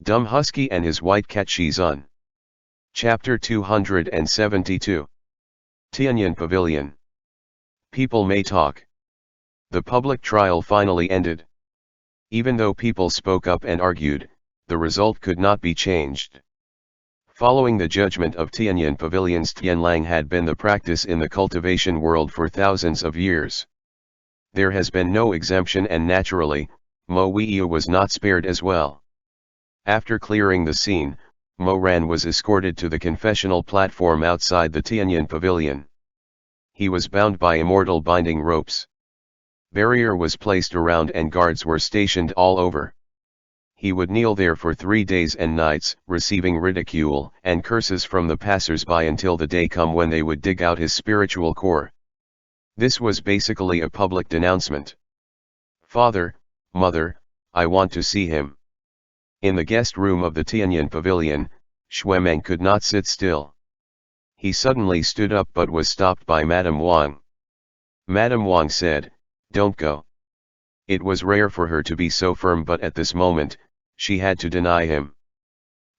Dumb Husky and his white cat Shizun. Chapter 272. Tianyan Pavilion. People may talk. The public trial finally ended. Even though people spoke up and argued, the result could not be changed. Following the judgment of Tianyan Pavilion's Tianlang had been the practice in the cultivation world for thousands of years. There has been no exemption, and naturally, Mo Weiyu was not spared as well. After clearing the scene, Mo Ran was escorted to the confessional platform outside the Tianyan Pavilion. He was bound by immortal binding ropes. Barrier was placed around and guards were stationed all over. He would kneel there for 3 days and nights, receiving ridicule and curses from the passers-by until the day come when they would dig out his spiritual core. This was basically a public denouncement. "Father, Mother, I want to see him." In the guest room of the Tianyan Pavilion, Xuemeng could not sit still. He suddenly stood up but was stopped by Madame Wang. Madame Wang said, "Don't go." It was rare for her to be so firm, but at this moment, she had to deny him.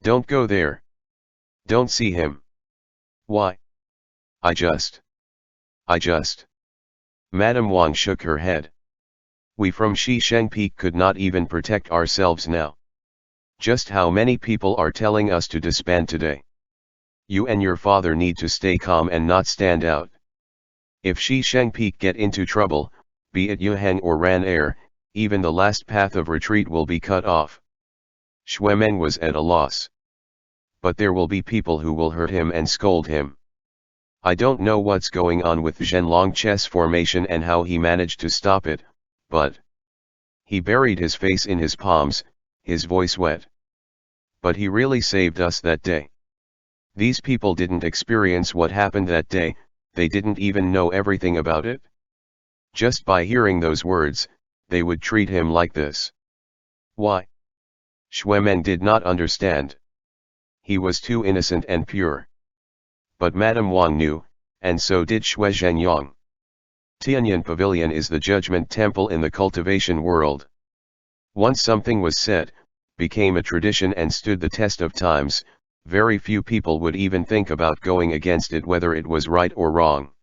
"Don't go there. Don't see him." "Why?" I just. Madame Wang shook her head. "We from Shisheng Peak could not even protect ourselves now. Just how many people are telling us to disband today? You and your father need to stay calm and not stand out. If Shisheng Peak get into trouble, be it Yuheng or Ran Air, even the last path of retreat will be cut off." Xuemeng was at a loss. "But there will be people who will hurt him and scold him. I don't know what's going on with Zhenlong chess formation and how he managed to stop it, but..." He buried his face in his palms, his voice wet. "But he really saved us that day. These people didn't experience what happened that day, they didn't even know everything about it. Just by hearing those words, they would treat him like this. Why?" Xuemeng did not understand. He was too innocent and pure. But Madame Wang knew, and so did Xue Zhengyang. Tianyan Pavilion is the judgment temple in the cultivation world. Once something was said, became a tradition and stood the test of times, very few people would even think about going against it, whether it was right or wrong.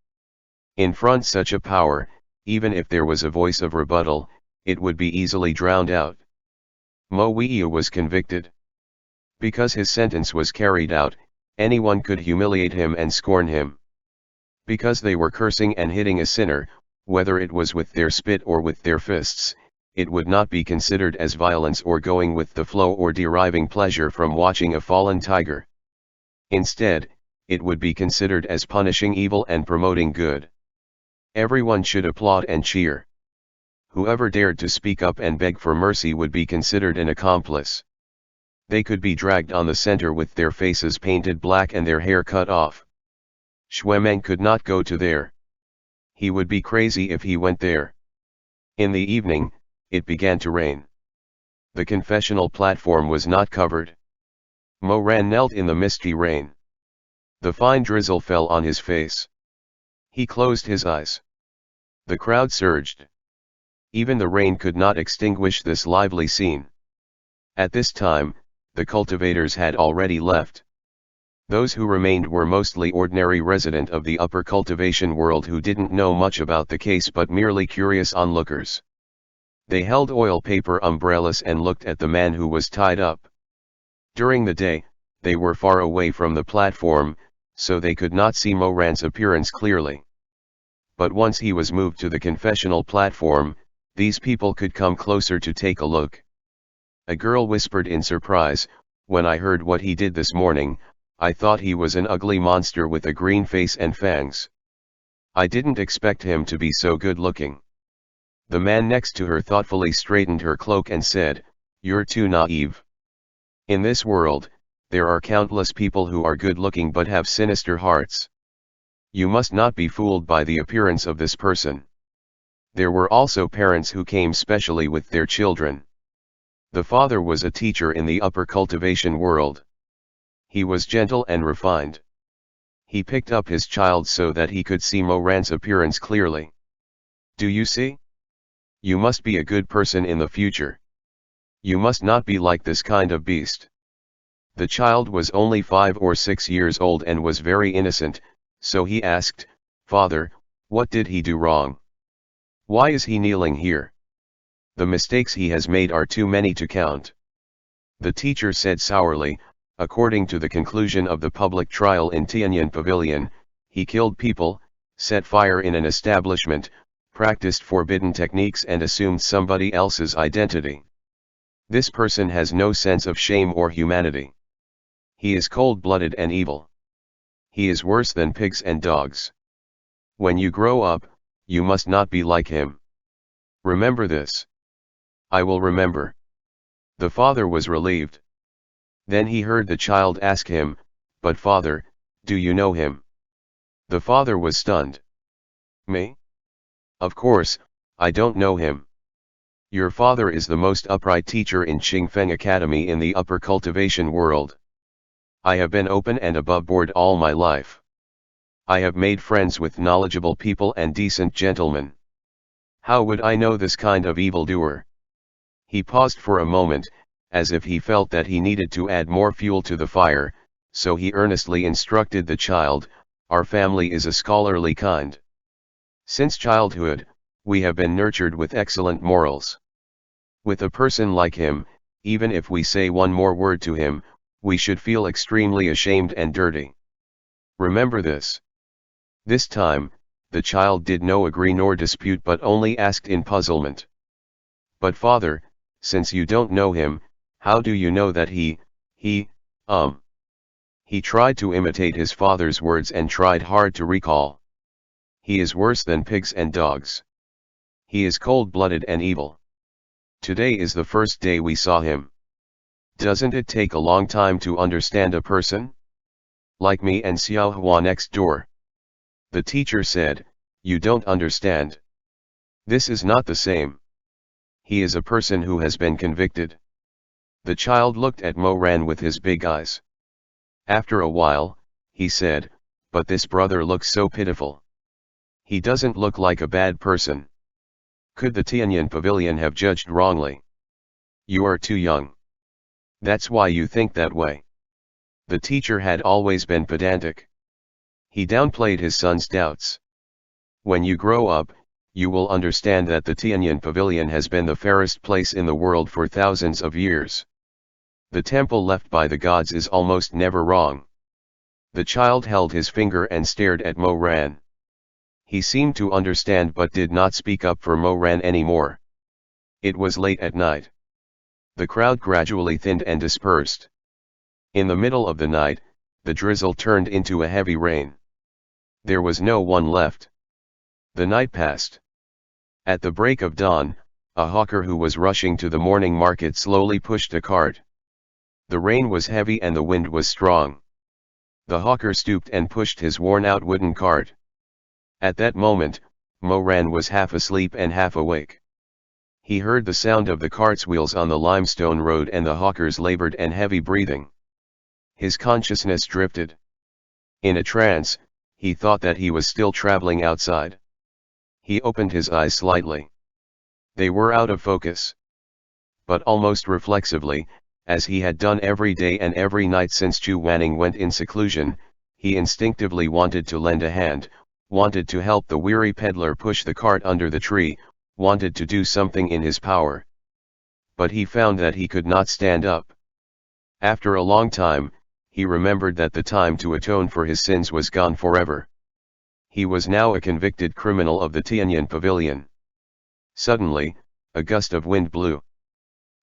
In front such a power, even if there was a voice of rebuttal, it would be easily drowned out. Mo Weiyu was convicted. Because his sentence was carried out, anyone could humiliate him and scorn him. Because they were cursing and hitting a sinner, whether it was with their spit or with their fists, it would not be considered as violence or going with the flow or deriving pleasure from watching a fallen tiger. Instead, it would be considered as punishing evil and promoting good. Everyone should applaud and cheer. Whoever dared to speak up and beg for mercy would be considered an accomplice. They could be dragged on the center with their faces painted black and their hair cut off. Xuemeng could not go to there. He would be crazy if he went there. In the evening, it began to rain. The confessional platform was not covered. Mo Ran knelt in the misty rain. The fine drizzle fell on his face. He closed his eyes. The crowd surged. Even the rain could not extinguish this lively scene. At this time, the cultivators had already left. Those who remained were mostly ordinary residents of the upper cultivation world who didn't know much about the case but merely curious onlookers. They held oil paper umbrellas and looked at the man who was tied up. During the day, they were far away from the platform, so they could not see Mo Ran's appearance clearly. But once he was moved to the confessional platform, these people could come closer to take a look. A girl whispered in surprise, "When I heard what he did this morning, I thought he was an ugly monster with a green face and fangs. I didn't expect him to be so good looking." The man next to her thoughtfully straightened her cloak and said, "You're too naive. In this world, there are countless people who are good looking but have sinister hearts. You must not be fooled by the appearance of this person." There were also parents who came specially with their children. The father was a teacher in the upper cultivation world. He was gentle and refined. He picked up his child so that he could see Mo Ran's appearance clearly. "Do you see? You must be a good person in the future. You must not be like this kind of beast. The child was only 5 or 6 years old and was very innocent, so he asked, "Father, what did he do wrong? Why is he kneeling here? The mistakes he has made are too many to count." The teacher said sourly, "According to the conclusion of the public trial in Tianyan Pavilion, he killed people, set fire in an establishment, practiced forbidden techniques and assumed somebody else's identity. This person has no sense of shame or humanity. He is cold-blooded and evil. He is worse than pigs and dogs. When you grow up, you must not be like him. Remember this." "I will remember." The father was relieved. Then he heard the child ask him, "But father, do you know him?" The father was stunned. "Me? Of course, I don't know him. Your father is the most upright teacher in Qingfeng Academy in the upper cultivation world. I have been open and above board all my life. I have made friends with knowledgeable people and decent gentlemen. How would I know this kind of evildoer?" He paused for a moment, as if he felt that he needed to add more fuel to the fire, so he earnestly instructed the child, "Our family is a scholarly kind. Since childhood, we have been nurtured with excellent morals. With a person like him, even if we say one more word to him, we should feel extremely ashamed and dirty. Remember this." This time, the child did no agree nor dispute but only asked in puzzlement, "But father, since you don't know him, how do you know that he tried to imitate his father's words and tried hard to recall. "He is worse than pigs and dogs. He is cold-blooded and evil. Today is the first day we saw him. Doesn't it take a long time to understand a person? Like me and Xiao Hua next door." The teacher said, "You don't understand. This is not the same. He is a person who has been convicted." The child looked at Mo Ran with his big eyes. After a while, he said, "But this brother looks so pitiful. He doesn't look like a bad person. Could the Tianyan Pavilion have judged wrongly? You are too young. That's why you think that way." The teacher had always been pedantic. He downplayed his son's doubts. "When you grow up, you will understand that the Tianyan Pavilion has been the fairest place in the world for thousands of years. The temple left by the gods is almost never wrong." The child held his finger and stared at Mo Ran. He seemed to understand but did not speak up for Mo Ran anymore. It was late at night. The crowd gradually thinned and dispersed. In the middle of the night, the drizzle turned into a heavy rain. There was no one left. The night passed. At the break of dawn, a hawker who was rushing to the morning market slowly pushed a cart. The rain was heavy and the wind was strong. The hawker stooped and pushed his worn-out wooden cart. At that moment, Mo Ran was half asleep and half awake. He heard the sound of the cart's wheels on the limestone road and the hawker's labored and heavy breathing. His consciousness drifted. In a trance, he thought that he was still traveling outside. He opened his eyes slightly. They were out of focus. But almost reflexively, as he had done every day and every night since Chu Wanning went in seclusion, he instinctively wanted to lend a hand, wanted to help the weary peddler push the cart under the tree, wanted to do something in his power. But he found that he could not stand up. After a long time, he remembered that the time to atone for his sins was gone forever. He was now a convicted criminal of the Tianyan Pavilion. Suddenly, a gust of wind blew.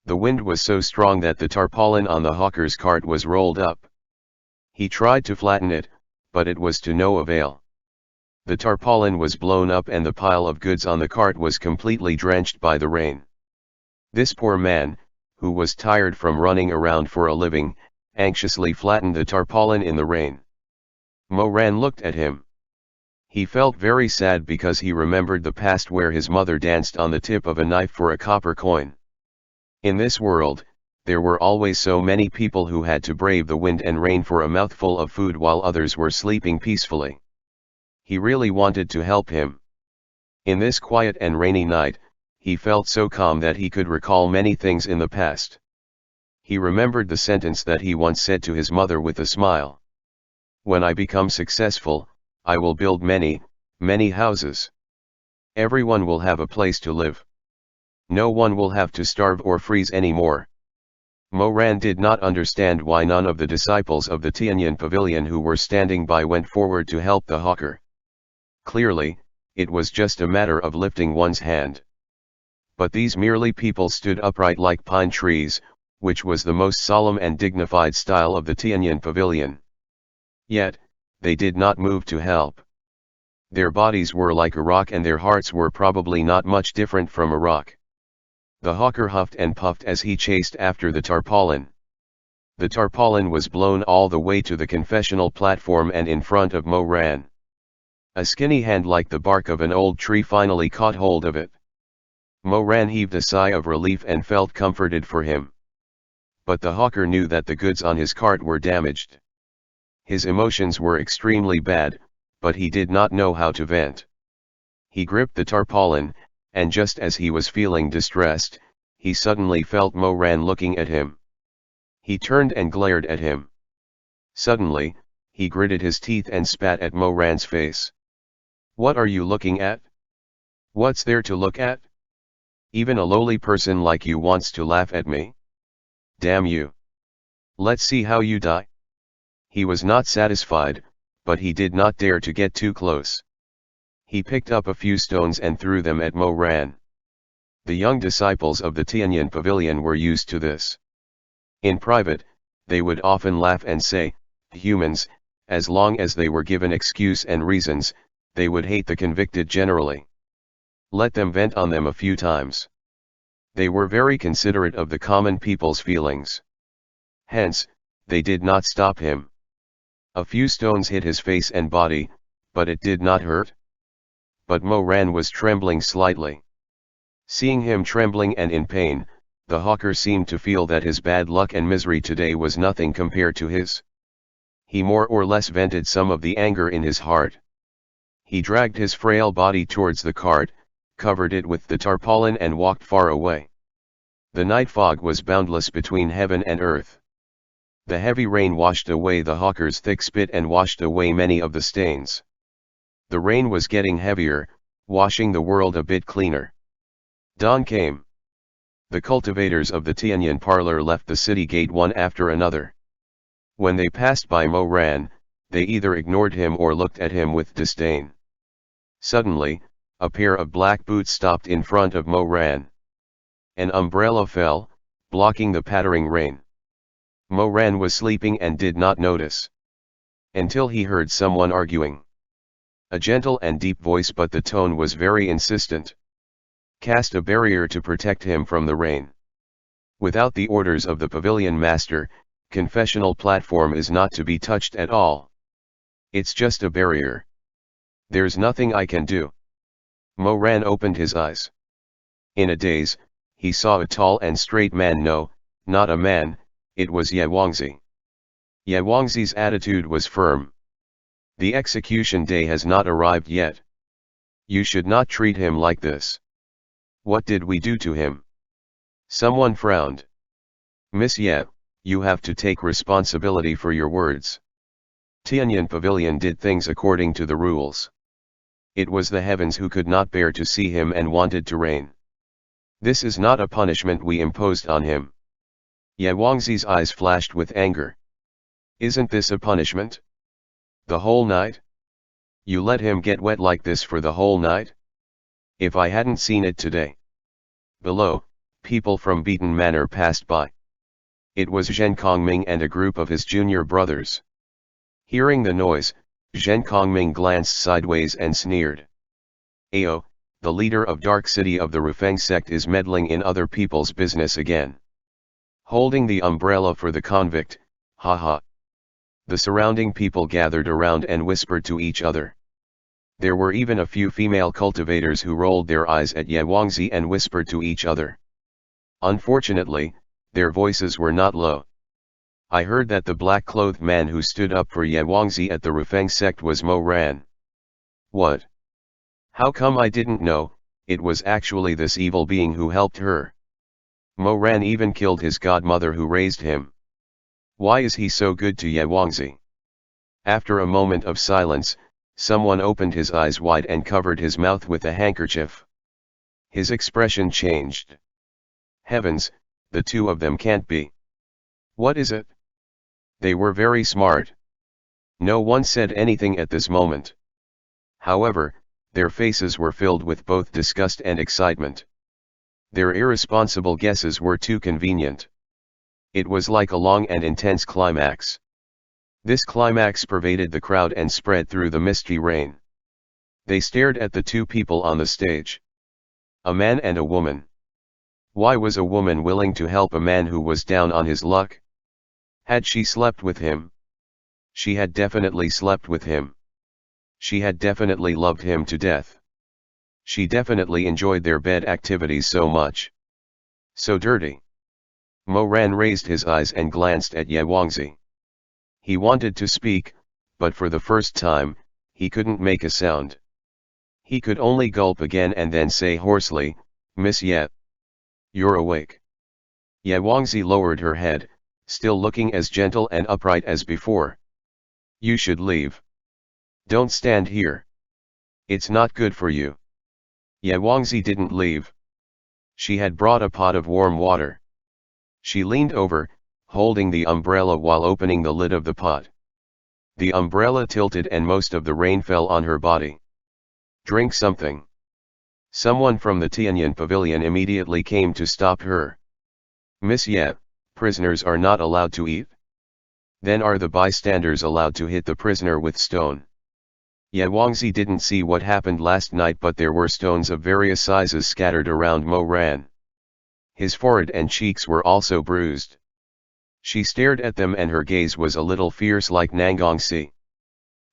The wind was so strong that the tarpaulin on the hawker's cart was rolled up. He tried to flatten it, but it was to no avail. The tarpaulin was blown up and the pile of goods on the cart was completely drenched by the rain. This poor man, who was tired from running around for a living, anxiously flattened the tarpaulin in the rain. Mo Ran looked at him. He felt very sad because he remembered the past where his mother danced on the tip of a knife for a copper coin. In this world, there were always so many people who had to brave the wind and rain for a mouthful of food while others were sleeping peacefully. He really wanted to help him. In this quiet and rainy night, He felt so calm that he could recall many things in the past. He remembered the sentence that he once said to his mother with a smile. "When I become successful, I will build many, many houses. Everyone will have a place to live. No one will have to starve or freeze anymore." Moran did not understand why none of the disciples of the Tianyan pavilion who were standing by went forward to help the hawker. Clearly, it was just a matter of lifting one's hand. But these merely people stood upright like pine trees, which was the most solemn and dignified style of the Tianyan pavilion. Yet, they did not move to help. Their bodies were like a rock and their hearts were probably not much different from a rock. The hawker huffed and puffed as he chased after the tarpaulin. The tarpaulin was blown all the way to the confessional platform and in front of Moran. A skinny hand like the bark of an old tree finally caught hold of it. Moran heaved a sigh of relief and felt comforted for him. But the hawker knew that the goods on his cart were damaged. His emotions were extremely bad, but he did not know how to vent. He gripped the tarpaulin, and just as he was feeling distressed, he suddenly felt Moran looking at him. He turned and glared at him. Suddenly, he gritted his teeth and spat at Moran's face. "What are you looking at? What's there to look at? Even a lowly person like you wants to laugh at me? Damn you. Let's see how you die." He was not satisfied, but he did not dare to get too close. He picked up a few stones and threw them at Moran. The young disciples of the Tianyan pavilion were used to this. In private, they would often laugh and say, "Humans," as long as they were given excuse and reasons, they would hate the convicted generally. Let them vent on them a few times. They were very considerate of the common people's feelings. Hence, they did not stop him. A few stones hit his face and body, but it did not hurt. But Moran was trembling slightly. Seeing him trembling and in pain, the hawker seemed to feel that his bad luck and misery today was nothing compared to his. He more or less vented some of the anger in his heart. He dragged his frail body towards the cart, covered it with the tarpaulin and walked far away. The night fog was boundless between heaven and earth. The heavy rain washed away the hawker's thick spit and washed away many of the stains. The rain was getting heavier, washing the world a bit cleaner. Dawn came. The cultivators of the Tianyan parlor left the city gate one after another. When they passed by Moran, they either ignored him or looked at him with disdain. Suddenly, a pair of black boots stopped in front of Moran. An umbrella fell, blocking the pattering rain. Moran was sleeping and did not notice. Until he heard someone arguing. A gentle and deep voice, but the tone was very insistent. Cast a barrier to protect him from the rain. Without the orders of the pavilion master, confessional platform is not to be touched at all. It's just a barrier. There's nothing I can do. Moran opened his eyes. In a daze, he saw a tall and straight man. No, not a man, it was Ye Wangzi. Ye Wangzi's attitude was firm. The execution day has not arrived yet. You should not treat him like this. What did we do to him? Someone frowned. Miss Ye, you have to take responsibility for your words. Tianyan Pavilion did things according to the rules. It was the heavens who could not bear to see him and wanted to rain. This is not a punishment we imposed on him. Ye Wangzi's eyes flashed with anger. Isn't this a punishment? The whole night? You let him get wet like this for the whole night? If I hadn't seen it today. Below, people from Beaten Manor passed by. It was Zhen Kongming and a group of his junior brothers. Hearing the noise, Zhen Kongming glanced sideways and sneered. Ao, the leader of Dark City of the Rufeng sect is meddling in other people's business again. Holding the umbrella for the convict, haha. The surrounding people gathered around and whispered to each other. There were even a few female cultivators who rolled their eyes at Ye Wangzi and whispered to each other. Unfortunately, their voices were not low. I heard that the black-clothed man who stood up for Ye Wangzi at the Rufeng sect was Moran. What? How come I didn't know? it was actually this evil being who helped her. Mo Ran even killed his godmother who raised him. Why is he so good to Ye Wangzi? After a moment of silence, someone opened his eyes wide and covered his mouth with a handkerchief. His expression changed. Heavens, the two of them can't be. What is it? They were very smart. No one said anything at this moment. However, their faces were filled with both disgust and excitement. Their irresponsible guesses were too convenient. It was like a long and intense climax. This climax pervaded the crowd and spread through the misty rain. They stared at the two people on the stage. A man and a woman. Why was a woman willing to help a man who was down on his luck? Had she slept with him? She had definitely slept with him. She had definitely loved him to death. She definitely enjoyed their bed activities so much. So dirty. Mo Ran raised his eyes and glanced at Ye Wangzi. He wanted to speak, but for the first time, he couldn't make a sound. He could only gulp again and then say hoarsely, "Miss Ye. You're awake." Ye Wangzi lowered her head, still looking as gentle and upright as before. "You should leave. Don't stand here. It's not good for you." Ye Wangzi didn't leave. She had brought a pot of warm water. She leaned over, holding the umbrella while opening the lid of the pot. The umbrella tilted and most of the rain fell on her body. "Drink something." Someone from the Tianyan pavilion immediately came to stop her. "Miss Ye, prisoners are not allowed to eat." "Then are the bystanders allowed to hit the prisoner with stone?" Ye Wangzi didn't see what happened last night, but there were stones of various sizes scattered around Mo Ran. His forehead and cheeks were also bruised. She stared at them and her gaze was a little fierce like Nangongsi.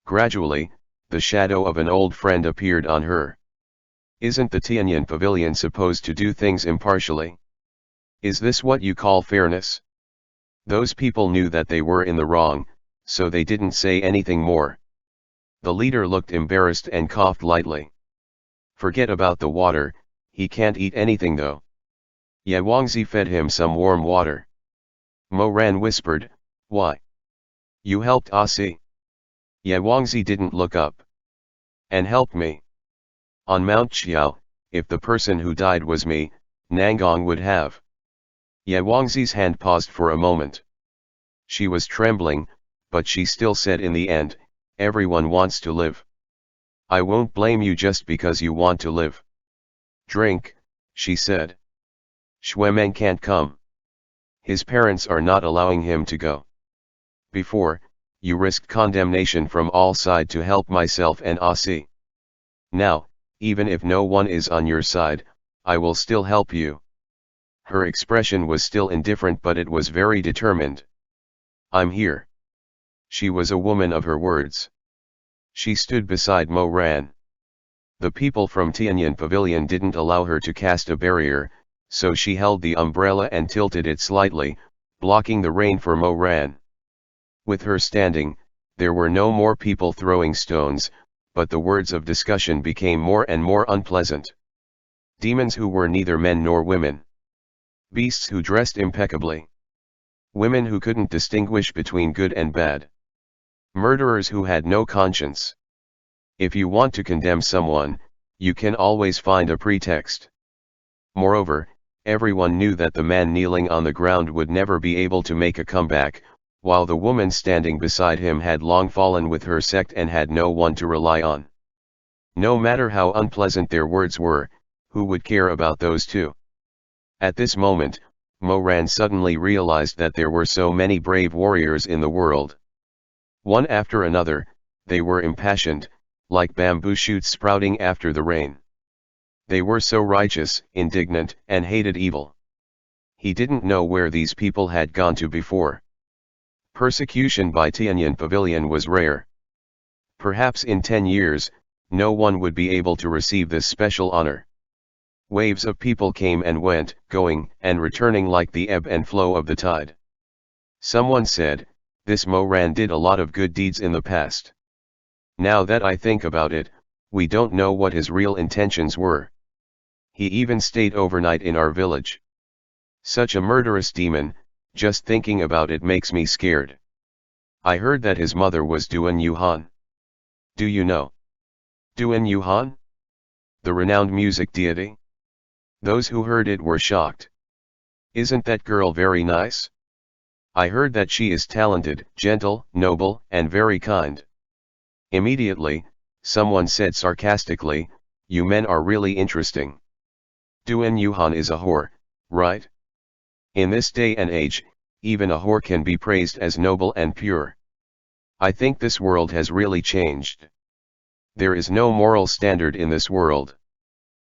Gradually, the shadow of an old friend appeared on her. "Isn't the Tianyan pavilion supposed to do things impartially? Is this what you call fairness?" Those people knew that they were in the wrong, so they didn't say anything more. The leader looked embarrassed and coughed lightly. "Forget about the water, he can't eat anything though." Ye Wangzi fed him some warm water. Mo Ran whispered, "Why? You helped Asi." Ye Wangzi didn't look up. "And helped me. On Mount Xiao, if the person who died was me, Nangong would have." Ye Wangzi's hand paused for a moment. She was trembling, but she still said in the end, "Everyone wants to live. I won't blame you just because you want to live." "Drink," she said. "Xuemeng can't come. His parents are not allowing him to go. Before, you risked condemnation from all sides to help myself and Asi. Now, even if no one is on your side, I will still help you." Her expression was still indifferent, but it was very determined. "I'm here." She was a woman of her words. She stood beside Mo Ran. The people from Tianyan Pavilion didn't allow her to cast a barrier, so she held the umbrella and tilted it slightly, blocking the rain for Mo Ran. With her standing, there were no more people throwing stones, but the words of discussion became more and more unpleasant. Demons who were neither men nor women. Beasts who dressed impeccably. Women who couldn't distinguish between good and bad. Murderers who had no conscience. If you want to condemn someone, you can always find a pretext. Moreover, everyone knew that the man kneeling on the ground would never be able to make a comeback, while the woman standing beside him had long fallen with her sect and had no one to rely on. No matter how unpleasant their words were, who would care about those two? At this moment, Mo Ran suddenly realized that there were so many brave warriors in the world. One after another, they were impassioned, like bamboo shoots sprouting after the rain. They were so righteous, indignant, and hated evil. He didn't know where these people had gone to before. Persecution by Tianyan Pavilion was rare. Perhaps in 10 years, no one would be able to receive this special honor. Waves of people came and went, going and returning like the ebb and flow of the tide. Someone said, "This Mo Ran did a lot of good deeds in the past. Now that I think about it, we don't know what his real intentions were." He even stayed overnight in our village. Such a murderous demon, just thinking about it makes me scared. I heard that his mother was Duan Yuhan. Do you know Duan Yuhan? The renowned music deity? Those who heard it were shocked. Isn't that girl very nice? I heard that she is talented, gentle, noble, and very kind. Immediately, someone said sarcastically, "You men are really interesting. Duan Yuhan is a whore, right?" In this day and age, even a whore can be praised as noble and pure. I think this world has really changed. There is no moral standard in this world.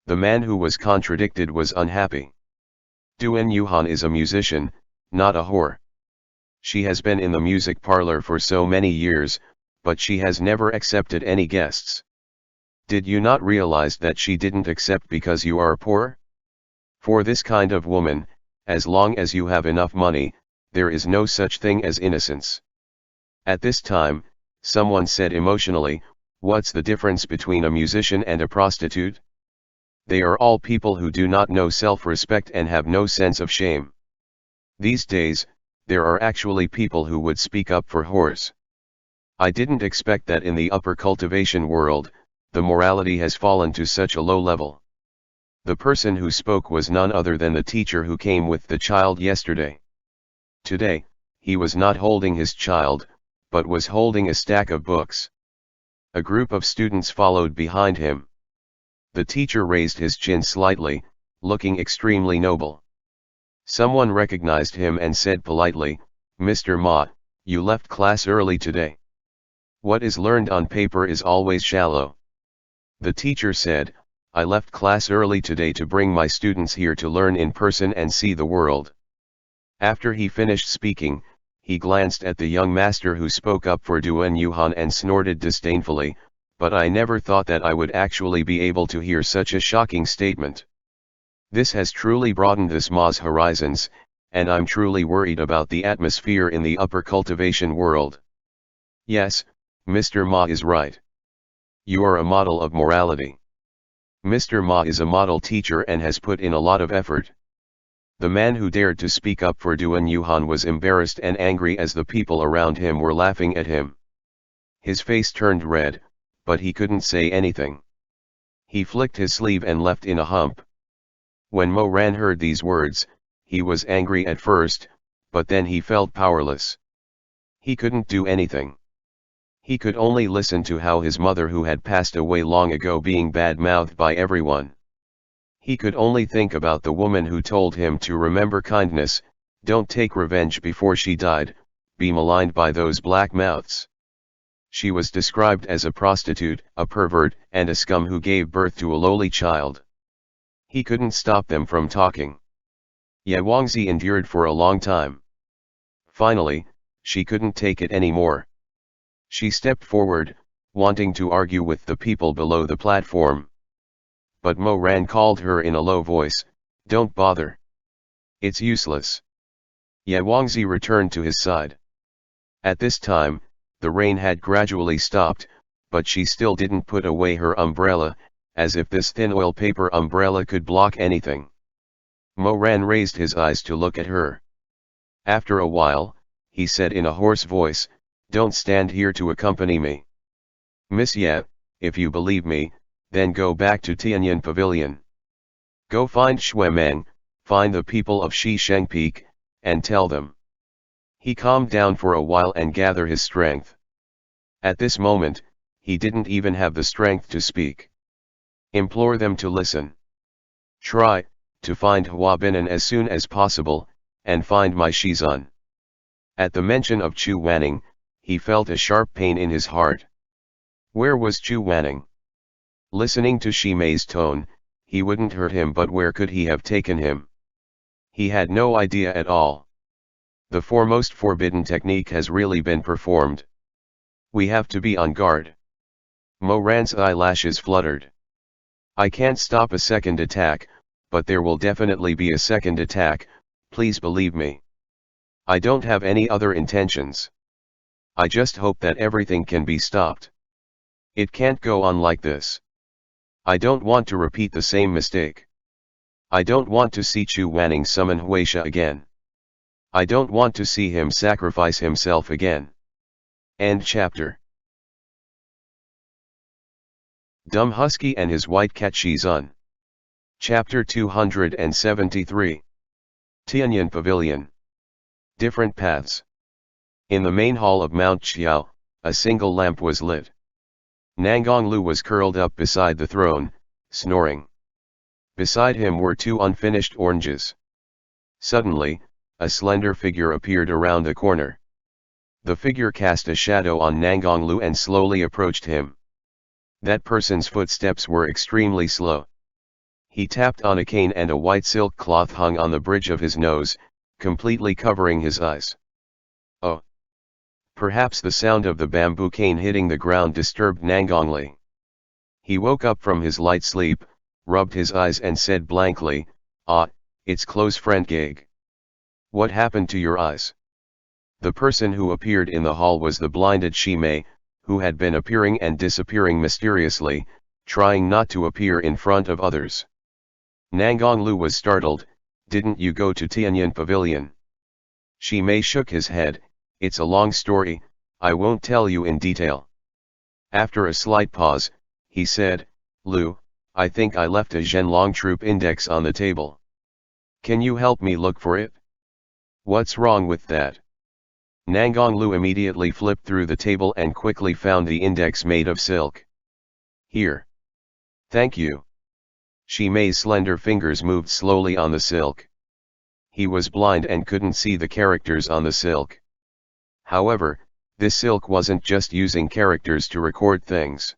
The man who was contradicted was unhappy. Duan Yuhan is a musician, not a whore. She has been in the music parlor for so many years, but she has never accepted any guests. Did you not realize that she didn't accept because you are poor? For this kind of woman, as long as you have enough money, there is no such thing as innocence. At this time, someone said emotionally, "What's the difference between a musician and a prostitute?" They are all people who do not know self-respect and have no sense of shame. These days, there are actually people who would speak up for whores. I didn't expect that in the upper cultivation world, the morality has fallen to such a low level. The person who spoke was none other than the teacher who came with the child yesterday. Today, he was not holding his child, but was holding a stack of books. A group of students followed behind him. The teacher raised his chin slightly, looking extremely noble. Someone recognized him and said politely, "Mr. Ma, you left class early today. What is learned on paper is always shallow." The teacher said, "I left class early today to bring my students here to learn in person and see the world." After he finished speaking, he glanced at the young master who spoke up for Duan Yuhan and snorted disdainfully, "But I never thought that I would actually be able to hear such a shocking statement. This has truly broadened this Ma's horizons, and I'm truly worried about the atmosphere in the upper cultivation world." Yes, Mr. Ma is right. You are a model of morality. Mr. Ma is a model teacher and has put in a lot of effort. The man who dared to speak up for Duan Yuhan was embarrassed and angry as the people around him were laughing at him. His face turned red, but he couldn't say anything. He flicked his sleeve and left in a hump. When Mo Ran heard these words, he was angry at first, but then he felt powerless. He couldn't do anything. He could only listen to how his mother, who had passed away long ago, being bad-mouthed by everyone. He could only think about the woman who told him to remember kindness, don't take revenge before she died, be maligned by those black mouths. She was described as a prostitute, a pervert, and a scum who gave birth to a lowly child. He couldn't stop them from talking. Ye Wangzi endured for a long time. Finally, she couldn't take it anymore. She stepped forward, wanting to argue with the people below the platform. But Mo Ran called her in a low voice, "Don't bother. It's useless." Ye Wangzi returned to his side. At this time, the rain had gradually stopped, but she still didn't put away her umbrella, as if this thin oil paper umbrella could block anything. Mo Ran raised his eyes to look at her. After a while, he said in a hoarse voice, "Don't stand here to accompany me. Miss Ye, if you believe me, then go back to Tianyan Pavilion. Go find Shuemeng, find the people of Shisheng Peak, and tell them." He calmed down for a while and gathered his strength. At this moment, he didn't even have the strength to speak. Implore them to listen. Try to find Hua Binan as soon as possible, and find my Shizun. At the mention of Chu Wanning, he felt a sharp pain in his heart. Where was Chu Wanning? Listening to Shi Mei's tone, he wouldn't hurt him, but where could he have taken him? He had no idea at all. The foremost forbidden technique has really been performed. We have to be on guard. Mo Ran's eyelashes fluttered. I can't stop a second attack, but there will definitely be a second attack, please believe me. I don't have any other intentions. I just hope that everything can be stopped. It can't go on like this. I don't want to repeat the same mistake. I don't want to see Chu Wanning summon Huisha again. I don't want to see him sacrifice himself again. End chapter. Dumb Husky and his white cat Shizun. Chapter 273. Tianyan Pavilion. Different paths. In the main hall of Mount Xiao, a single lamp was lit. Nangonglu was curled up beside the throne, snoring. Beside him were two unfinished oranges. Suddenly, a slender figure appeared around a corner. The figure cast a shadow on Nangonglu and slowly approached him. That person's footsteps were extremely slow. He tapped on a cane and a white silk cloth hung on the bridge of his nose, completely covering his eyes. Oh! Perhaps the sound of the bamboo cane hitting the ground disturbed Nangongli. He woke up from his light sleep, rubbed his eyes and said blankly, "Ah, it's close friend Gag. What happened to your eyes?" The person who appeared in the hall was the blinded Shimei, who had been appearing and disappearing mysteriously, trying not to appear in front of others. Nangonglu was startled. "Didn't you go to Tianyan Pavilion?" Shimei shook his head. "It's a long story, I won't tell you in detail." After a slight pause, he said, "Lu, I think I left a Zhenlong troop index on the table. Can you help me look for it?" "What's wrong with that?" Nangonglu immediately flipped through the table and quickly found the index made of silk. "Here. Thank you." Shimei's slender fingers moved slowly on the silk. He was blind and couldn't see the characters on the silk. However, this silk wasn't just using characters to record things.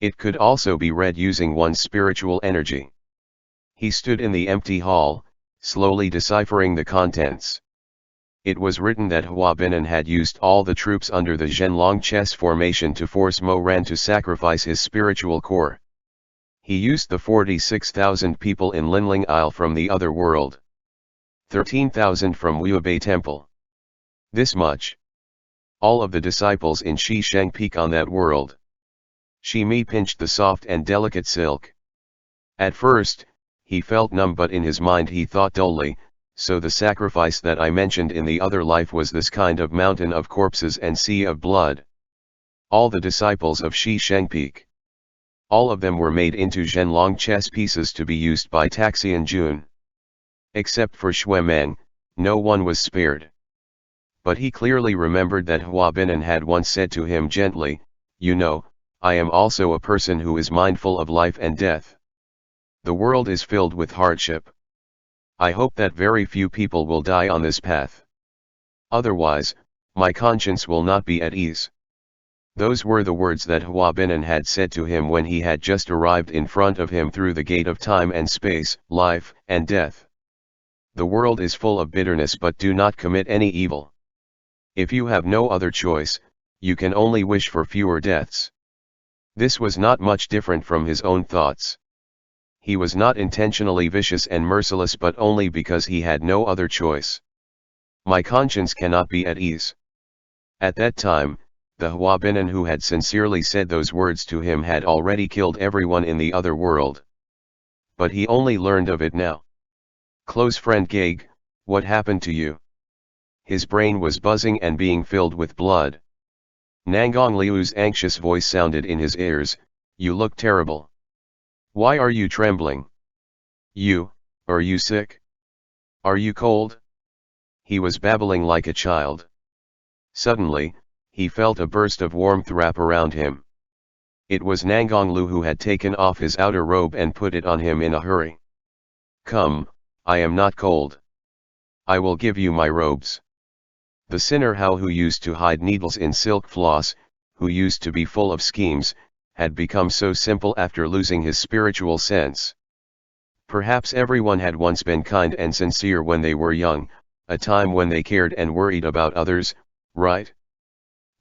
It could also be read using one's spiritual energy. He stood in the empty hall, slowly deciphering the contents. It was written that Hua Binan had used all the troops under the Zhenlong chess formation to force Mo Ran to sacrifice his spiritual core. He used the 46,000 people in Linling Isle from the other world. 13,000 from Wuobei Temple. This much. All of the disciples in Shisheng Peak on that world. Shimei pinched the soft and delicate silk. At first, he felt numb, but in his mind he thought dully, so the sacrifice that I mentioned in the other life was this kind of mountain of corpses and sea of blood. All the disciples of Shisheng Peak. All of them were made into Zhenlong chess pieces to be used by Taxian Jun. Except for Xuemeng, no one was spared. But he clearly remembered that Hua Binan had once said to him gently, "You know, I am also a person who is mindful of life and death. The world is filled with hardship. I hope that very few people will die on this path. Otherwise, my conscience will not be at ease." Those were the words that Hua Binan had said to him when he had just arrived in front of him through the gate of time and space, life and death. The world is full of bitterness, but do not commit any evil. If you have no other choice, you can only wish for fewer deaths. This was not much different from his own thoughts. He was not intentionally vicious and merciless, but only because he had no other choice. My conscience cannot be at ease. At that time, the Hua Binan who had sincerely said those words to him had already killed everyone in the other world. But he only learned of it now. "Close friend Gag, what happened to you?" His brain was buzzing and being filled with blood. Nangong Liu's anxious voice sounded in his ears, "You look terrible. Why are you trembling? Are you sick? Are you cold?" He was babbling like a child. Suddenly, he felt a burst of warmth wrap around him. It was Nangonglu who had taken off his outer robe and put it on him in a hurry. "Come, I am not cold. I will give you my robes." The sinner Hao, who used to hide needles in silk floss, who used to be full of schemes, had become so simple after losing his spiritual sense. Perhaps everyone had once been kind and sincere when they were young, a time when they cared and worried about others, right?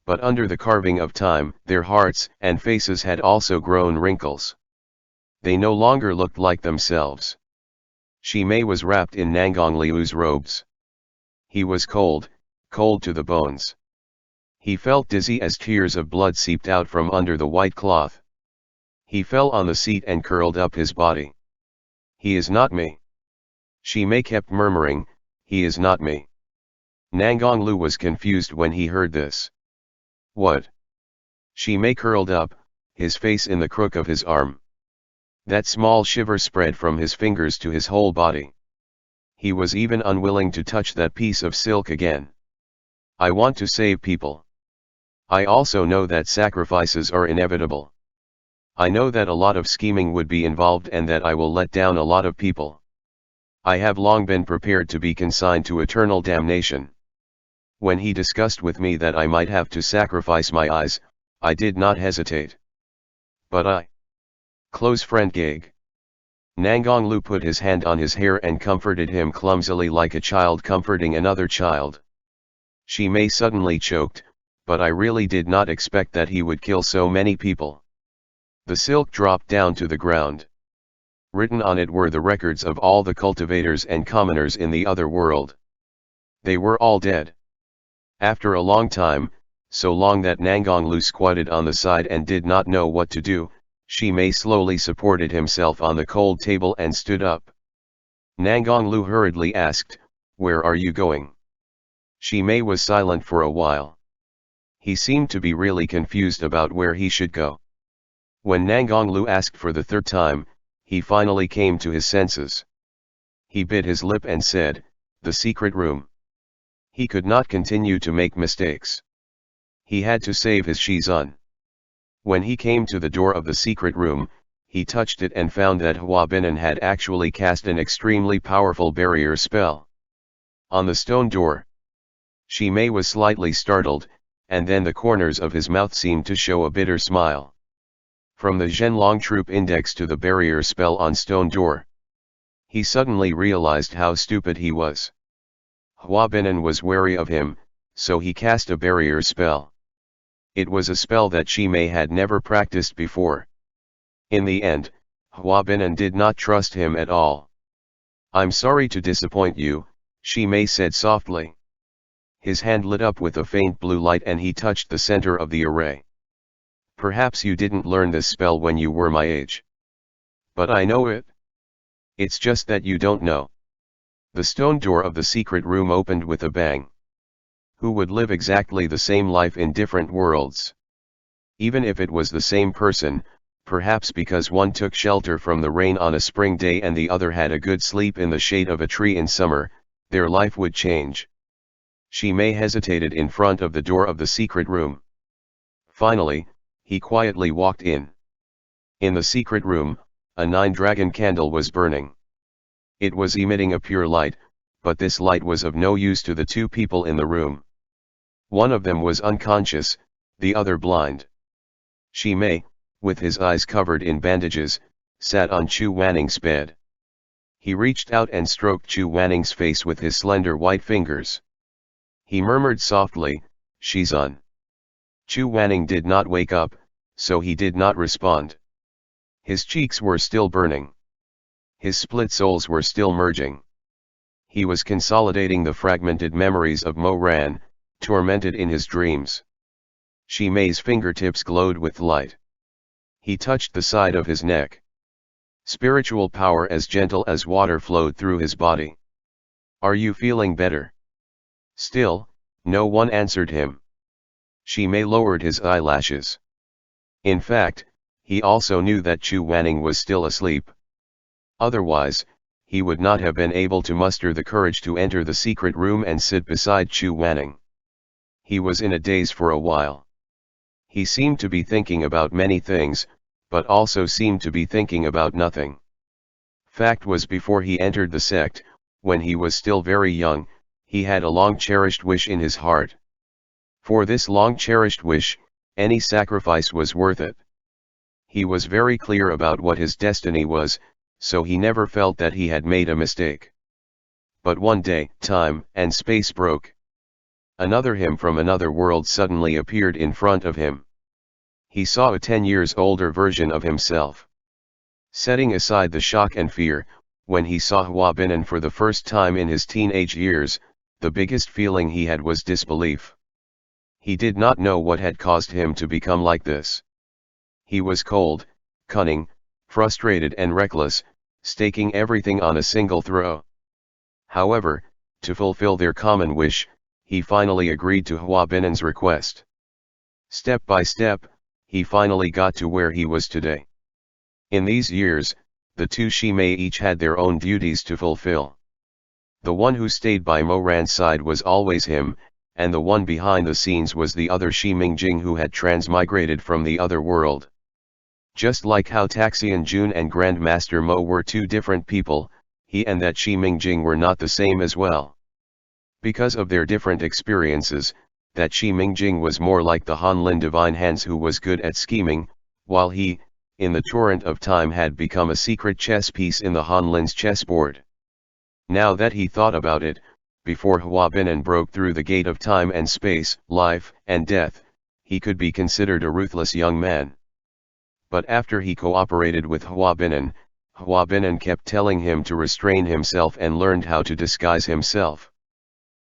But under the carving of time, their hearts and faces had also grown wrinkles. They no longer looked like themselves. Shimei was wrapped in Nangong Liu's robes. He was cold, cold to the bones. He felt dizzy as tears of blood seeped out from under the white cloth. He fell on the seat and curled up his body. He is not me. Shi Mei kept murmuring, he is not me. Nangonglu was confused when he heard this. What? Shi Mei curled up, his face in the crook of his arm. That small shiver spread from his fingers to his whole body. He was even unwilling to touch that piece of silk again. I want to save people. I also know that sacrifices are inevitable. I know that a lot of scheming would be involved and that I will let down a lot of people. I have long been prepared to be consigned to eternal damnation. When he discussed with me that I might have to sacrifice my eyes, I did not hesitate. But I. Close friend Gag. Nangonglu put his hand on his hair and comforted him clumsily like a child comforting another child. Shi Mei suddenly choked, but I really did not expect that he would kill so many people. The silk dropped down to the ground. Written on it were the records of all the cultivators and commoners in the other world. They were all dead. After a long time, so long that Nangonglu squatted on the side and did not know what to do, Shi Mei slowly supported himself on the cold table and stood up. Nangonglu hurriedly asked, "Where are you going?" Shi Mei was silent for a while. He seemed to be really confused about where he should go. When Nangonglu asked for the third time, he finally came to his senses. He bit his lip and said, "The secret room." He could not continue to make mistakes. He had to save his Shizun. When he came to the door of the secret room, he touched it and found that Hua Binan had actually cast an extremely powerful barrier spell. On the stone door, Shi Mei was slightly startled, and then the corners of his mouth seemed to show a bitter smile. From the Zhenlong troop index to the barrier spell on stone door, he suddenly realized how stupid he was. Hua Binan was wary of him, so he cast a barrier spell. It was a spell that Shi Mei had never practiced before. In the end, Hua Binan did not trust him at all. "I'm sorry to disappoint you," Shi Mei said softly. His hand lit up with a faint blue light and he touched the center of the array. "Perhaps you didn't learn this spell when you were my age. But I know it. It's just that you don't know." The stone door of the secret room opened with a bang. Who would live exactly the same life in different worlds? Even if it was the same person, perhaps because one took shelter from the rain on a spring day and the other had a good sleep in the shade of a tree in summer, their life would change. Shi Mei hesitated in front of the door of the secret room. Finally, he quietly walked in. In the secret room, a 9-dragon candle was burning. It was emitting a pure light, but this light was of no use to the two people in the room. One of them was unconscious, the other blind. Shi Mei, with his eyes covered in bandages, sat on Chu Wanning's bed. He reached out and stroked Chu Wanning's face with his slender white fingers. He murmured softly, "Shizun." Chu Wanning did not wake up, so he did not respond. His cheeks were still burning. His split souls were still merging. He was consolidating the fragmented memories of Mo Ran, tormented in his dreams. Shi Mei's fingertips glowed with light. He touched the side of his neck. Spiritual power as gentle as water flowed through his body. "Are you feeling better?" Still, no one answered him. Shi Mei lowered his eyelashes. In fact, he also knew that Chu Wanning was still asleep. Otherwise, he would not have been able to muster the courage to enter the secret room and sit beside Chu Wanning. He was in a daze for a while. He seemed to be thinking about many things, but also seemed to be thinking about nothing. Fact was, before he entered the sect, when he was still very young, he had a long-cherished wish in his heart. For this long-cherished wish, any sacrifice was worth it. He was very clear about what his destiny was, so he never felt that he had made a mistake. But one day, time and space broke. Another him from another world suddenly appeared in front of him. He saw a 10 years older version of himself. Setting aside the shock and fear, when he saw Hua Binan for the first time in his teenage years, the biggest feeling he had was disbelief. He did not know what had caused him to become like this. He was cold, cunning, frustrated and reckless, staking everything on a single throw. However, to fulfill their common wish, he finally agreed to Hua Binan's request. Step by step, he finally got to where he was today. In these years, the two Shimei each had their own duties to fulfill. The one who stayed by Mo Ran's side was always him, and the one behind the scenes was the other Shi Mingjing who had transmigrated from the other world. Just like how Taxian Jun and Grandmaster Mo were two different people, he and that Shi Mingjing were not the same as well. Because of their different experiences, that Shi Mingjing was more like the Hanlin Divine Hands who was good at scheming, while he, in the torrent of time, had become a secret chess piece in the Hanlin's chessboard. Now that he thought about it, before Hua Binan broke through the gate of time and space, life and death, he could be considered a ruthless young man. But after he cooperated with Hua Binan kept telling him to restrain himself and learned how to disguise himself.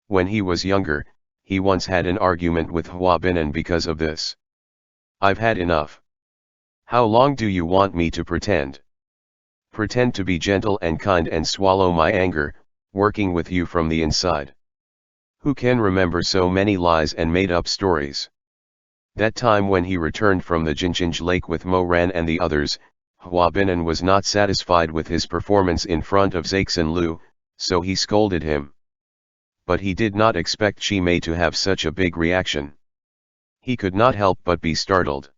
When he was younger, he once had an argument with Hua Binan because of this. "I've had enough. How long do you want me to pretend? Pretend to be gentle and kind and swallow my anger, working with you from the inside. Who can remember so many lies and made-up stories?" That time when he returned from the Jinjinj Lake with Mo Ran and the others, Hua Binan was not satisfied with his performance in front of Zaixin Lu, so he scolded him. But he did not expect Shi Mei to have such a big reaction. He could not help but be startled.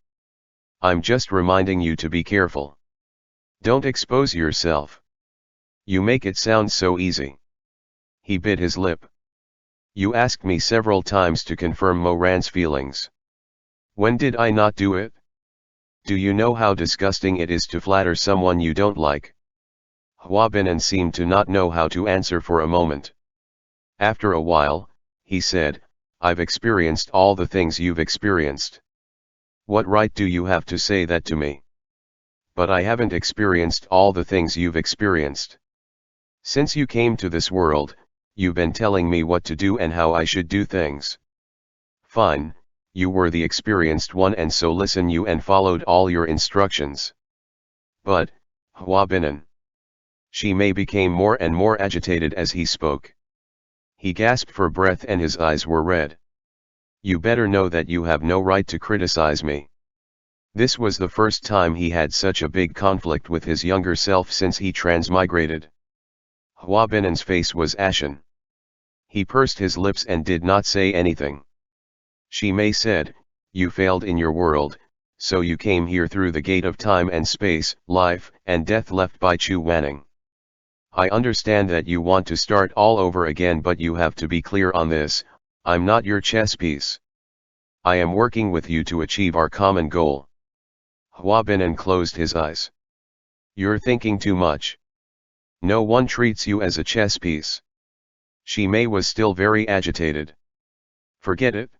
"I'm just reminding you to be careful. Don't expose yourself. You make it sound so easy." He bit his lip. "You asked me several times to confirm Mo Ran's feelings. When did I not do it? Do you know how disgusting it is to flatter someone you don't like?" Hua Binan seemed to not know how to answer for a moment. After a while, he said, "I've experienced all the things you've experienced. What right do you have to say that to me? But I haven't experienced all the things you've experienced. Since you came to this world, you've been telling me what to do and how I should do things. Fine, you were the experienced one and so listen you and followed all your instructions. But, Hua Binan." Shi Mei became more and more agitated as he spoke. He gasped for breath and his eyes were red. "You better know that you have no right to criticize me." This was the first time he had such a big conflict with his younger self since he transmigrated. Hua Binan's face was ashen. He pursed his lips and did not say anything. Shi Mei said, "You failed in your world, so you came here through the gate of time and space, life and death left by Chu Wanning. I understand that you want to start all over again, but you have to be clear on this: I'm not your chess piece. I am working with you to achieve our common goal." Hua Binan closed his eyes. "You're thinking too much. No one treats you as a chess piece." Shi Mei was still very agitated. "Forget it.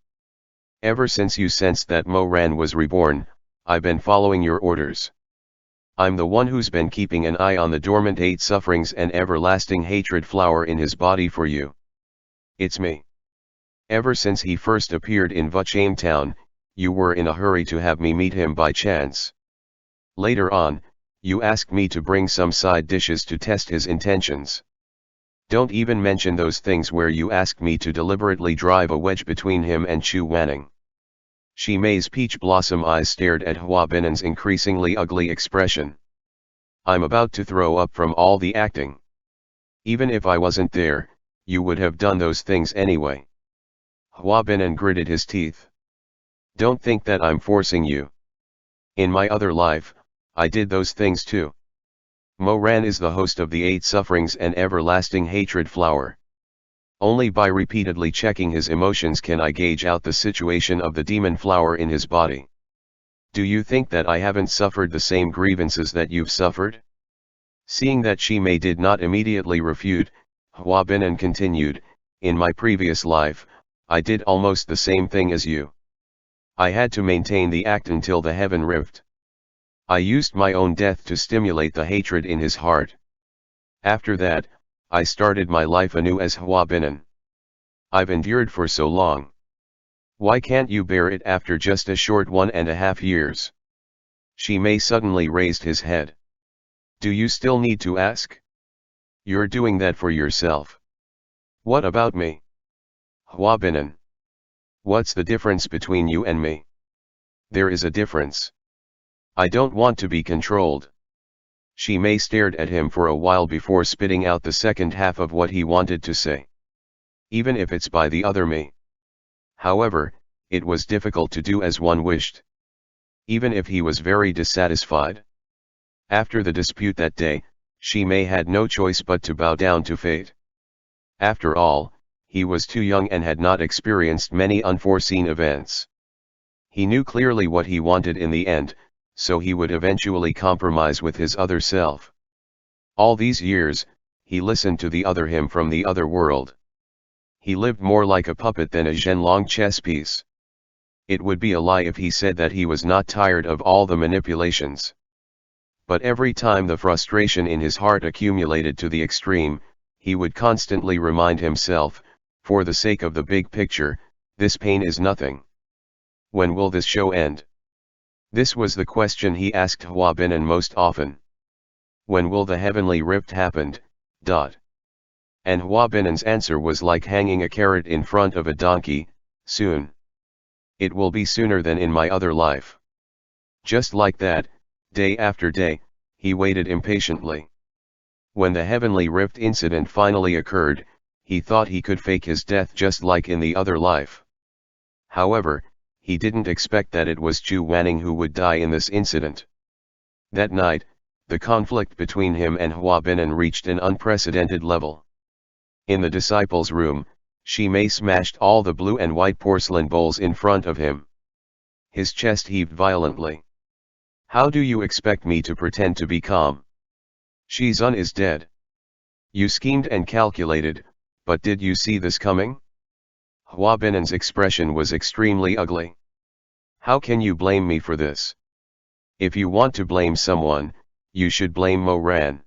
Ever since you sensed that Mo Ran was reborn, I've been following your orders. I'm the one who's been keeping an eye on the dormant 8 sufferings and everlasting hatred flower in his body for you. It's me. Ever since he first appeared in Vuchame town, you were in a hurry to have me meet him by chance. Later on, you asked me to bring some side dishes to test his intentions. Don't even mention those things where you asked me to deliberately drive a wedge between him and Chu Wanning." Shi Mei's peach blossom eyes stared at Hua Binan's increasingly ugly expression. "I'm about to throw up from all the acting. Even if I wasn't there, you would have done those things anyway." Hua Binan gritted his teeth. "Don't think that I'm forcing you. In my other life, I did those things too. Mo Ran is the host of the 8 sufferings and everlasting hatred flower. Only by repeatedly checking his emotions can I gauge out the situation of the demon flower in his body. Do you think that I haven't suffered the same grievances that you've suffered?" Seeing that Shi Mei did not immediately refute, Hua Binan continued, "In my previous life, I did almost the same thing as you. I had to maintain the act until the heaven rift. I used my own death to stimulate the hatred in his heart. After that, I started my life anew as Hua Binan. I've endured for so long. Why can't you bear it after just a short 1.5 years?" Shi Mei suddenly raised his head. Do you still need to ask? You're doing that for yourself. What about me? Hua-binan. What's the difference between you and me? There is a difference. I don't want to be controlled. Shimei stared at him for a while before spitting out the second half of what he wanted to say. Even if it's by the other me. However, it was difficult to do as one wished. Even if he was very dissatisfied. After the dispute that day, Shimei had no choice but to bow down to fate. After all, he was too young and had not experienced many unforeseen events. He knew clearly what he wanted in the end, so he would eventually compromise with his other self. All these years, he listened to the other him from the other world. He lived more like a puppet than a Zhenlong chess piece. It would be a lie if he said that he was not tired of all the manipulations. But every time the frustration in his heart accumulated to the extreme, he would constantly remind himself, for the sake of the big picture, this pain is nothing. When will this show end? This was the question he asked Hua-binan most often. When will the heavenly rift happen? And Hua-binan's answer was like hanging a carrot in front of a donkey, soon. It will be sooner than in my other life. Just like that, day after day, he waited impatiently. When the heavenly rift incident finally occurred, he thought he could fake his death just like in the other life. However, he didn't expect that it was Chu Wanning who would die in this incident. That night, the conflict between him and Hua-binan reached an unprecedented level. In the disciples' room, Shimei smashed all the blue and white porcelain bowls in front of him. His chest heaved violently. How do you expect me to pretend to be calm? Shizun is dead. You schemed and calculated, but did you see this coming? Hua-binan's expression was extremely ugly. How can you blame me for this? If you want to blame someone, you should blame Mo Ran.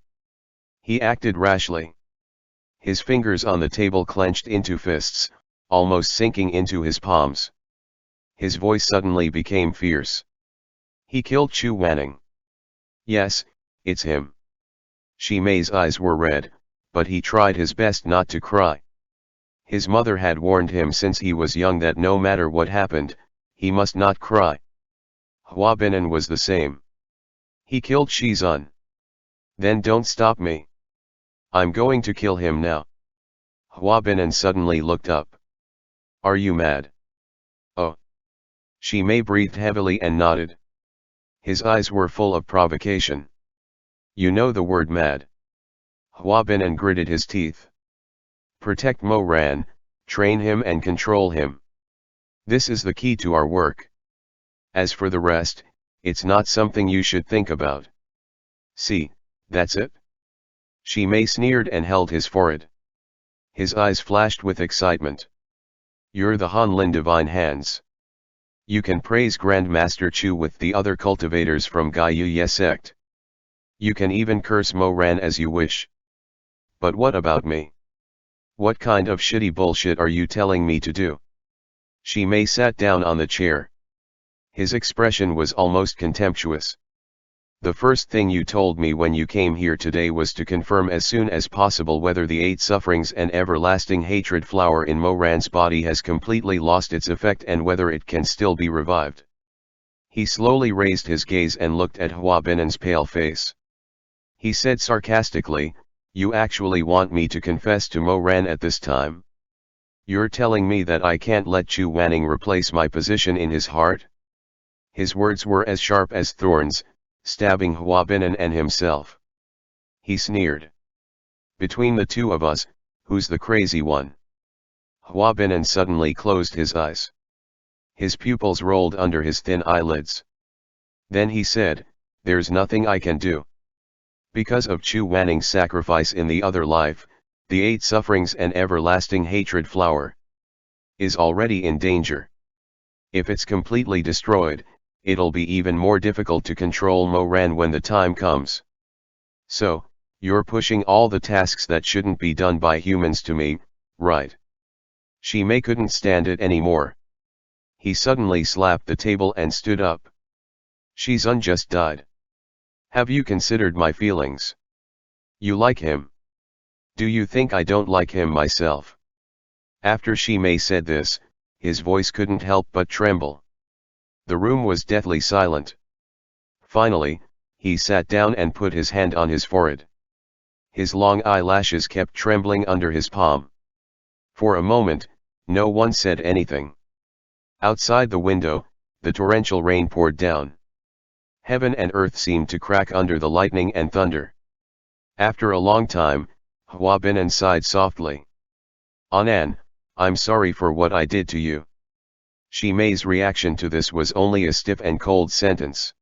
He acted rashly. His fingers on the table clenched into fists, almost sinking into his palms. His voice suddenly became fierce. He killed Chu Wanning. Yes, it's him. Shimei's eyes were red, but he tried his best not to cry. His mother had warned him since he was young that no matter what happened, he must not cry. Hua-binan was the same. He killed Shizun. Then don't stop me. I'm going to kill him now. Hua-binan suddenly looked up. Are you mad? Oh. Shimei breathed heavily and nodded. His eyes were full of provocation. You know the word mad. Hua-binan gritted his teeth. Protect Mo Ran, train him and control him. This is the key to our work. As for the rest, it's not something you should think about. See, that's it? Shimei sneered and held his forehead. His eyes flashed with excitement. You're the Hanlin Divine Hands. You can praise Grandmaster Chu with the other cultivators from Gaiyu sect. You can even curse Mo Ran as you wish. But what about me? What kind of shitty bullshit are you telling me to do? Shimei sat down on the chair. His expression was almost contemptuous. The first thing you told me when you came here today was to confirm as soon as possible whether the 8 sufferings and everlasting hatred flower in Mo Ran's body has completely lost its effect and whether it can still be revived. He slowly raised his gaze and looked at Hua-binan's pale face. He said sarcastically, you actually want me to confess to Mo Ran at this time? You're telling me that I can't let Chu Wanning replace my position in his heart? His words were as sharp as thorns, stabbing Hua-binan and himself. He sneered. Between the two of us, who's the crazy one? Hua-binan suddenly closed his eyes. His pupils rolled under his thin eyelids. Then he said, there's nothing I can do. Because of Chu Wanning's sacrifice in the other life, the 8 sufferings and everlasting hatred flower is already in danger. If it's completely destroyed, it'll be even more difficult to control Mo Ran when the time comes. So, you're pushing all the tasks that shouldn't be done by humans to me, right? Shimei couldn't stand it anymore. He suddenly slapped the table and stood up. Shizun just died. Have you considered my feelings? You like him. Do you think I don't like him myself? After Shimei said this, his voice couldn't help but tremble. The room was deathly silent. Finally, he sat down and put his hand on his forehead. His long eyelashes kept trembling under his palm. For a moment, no one said anything. Outside the window, the torrential rain poured down. Heaven and earth seemed to crack under the lightning and thunder. After a long time, Hua Binan sighed softly. Anan, I'm sorry for what I did to you. Shimei's reaction to this was only a stiff and cold sentence.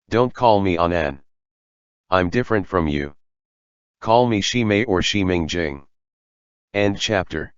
Don't call me Anan. I'm different from you. Call me Shimei or Shimingjing. End chapter.